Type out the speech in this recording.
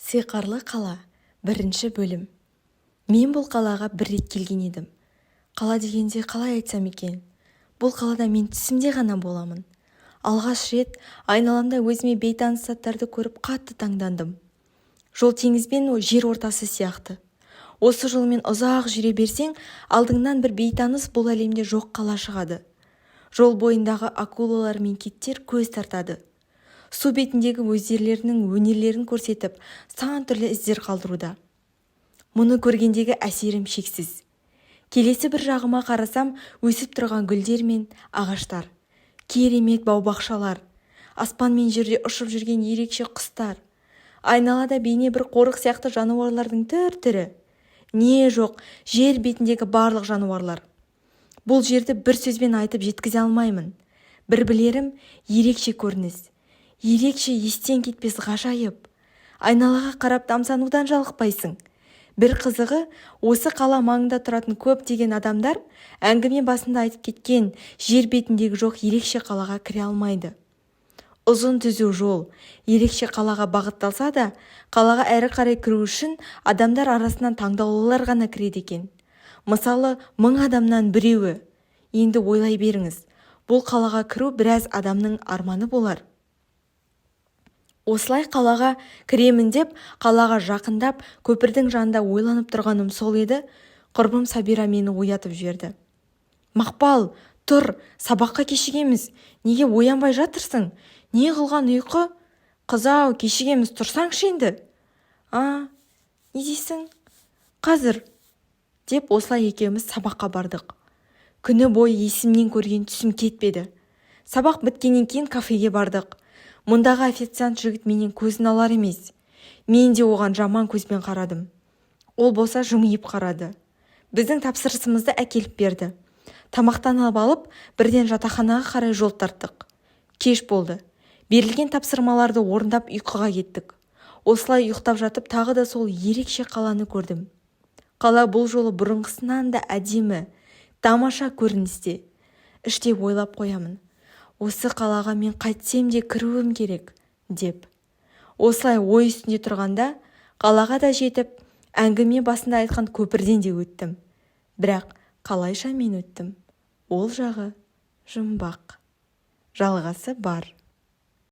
Сиқырлы қала, бірінші бөлім. Мен бұл қалаға бір рет келген едім. Қала дегенде қалай айтсам екен? Бұл қалада мен түсімде ғана боламын. Алғаш рет айналамда өзіме бейтаныс заттарды көріп қатты таңдандым. Жол теңіз бен жер ортасы сияқты. Осы жолмен ұзақ жүре берсең, алдыңнан бір бейтаныс бұл әлемде жоқ қала шығады. Жол бойындағы акулалар мен киттер көз тартады. Су бетіндегі өздерінің өнерлерін көрсетіп, сан түрлі іздер қалдыруда. Мұны көргендегі әсерім шексіз. Келесі бір жағыма қарасам, өсіп тұрған гүлдер мен ағаштар, керемет бау-бақшалар, аспан мен жерде ұшып жүрген ерекше құстар. Айналада бейне бір қорық сияқты жануарлардың түр-түрі. Не жоқ, жер бетіндегі барлық жануарлар. Бұл жерді бір сөзбен айтып жеткізе алмаймын. Бір білерім ерекше көрініс. Ерекше естен кетпес ғажайып. Айналаға қарап тамсанудан жалықпайсың. Бір қызығы, осы қала маңында тұратын көптеген адамдар әңгіме басында айтып кеткен жер бетіндегі жоқ ерекше қалаға кіре алмайды. Ұзын түзу жол ерекше қалаға бағытталса да, қалаға әрі қарай кіру үшін адамдар арасынан таңдаулылар ғана кіреді екен. Мысалы, 1000 адамнан біреуі. Енді ойлай беріңіз, бұл қалаға кіру біраз адамның арманы болар. Осылай қалаға кіремін деп, қалаға жақындап, көпірдің жанында ойланып тұрғаным сол еді, құрбым Сабира мені оятып жіберді. Мақпал, тұр, сабаққа кешігеміз. Неге оянбай жатырсың? Не қылған ұйқы? Қызау, кешігеміз, тұрсаңшы енді. Не дейсің? Қазір, деп осылай екеуміз сабаққа бардық. Күні бойы есімнен көрген түсім кетпеді. Сабақ біткеннен кейін кафеге бардық. Мұндағы официант жігіт менен көзін алар емес. Мен де оған жаман көзбен қарадым. Ол болса жымиып қарады. Біздің тапсырысымызды әкеліп берді. Тамақтан алып, бірден жатақханаға қарай жол тарттық. Кеш болды. Берілген тапсырмаларды орындап ұйқыға кеттік. Осылай ұйықтап жатып тағы да сол ерекше қаланы көрдім. Қала бұл жолы бұрынғысынан да әдемі, тамаша көріністе. Іште ойлап қоямын. Осы қалаға мен қайтсем де кіруім керек, деп. Осылай ой үстінде тұрғанда, қалаға да жетіп, әңгіме басында айтқан көпірден де өттім. Бірақ қалайша мен өттім? Ол жағы жұмбақ. Жалғасы бар.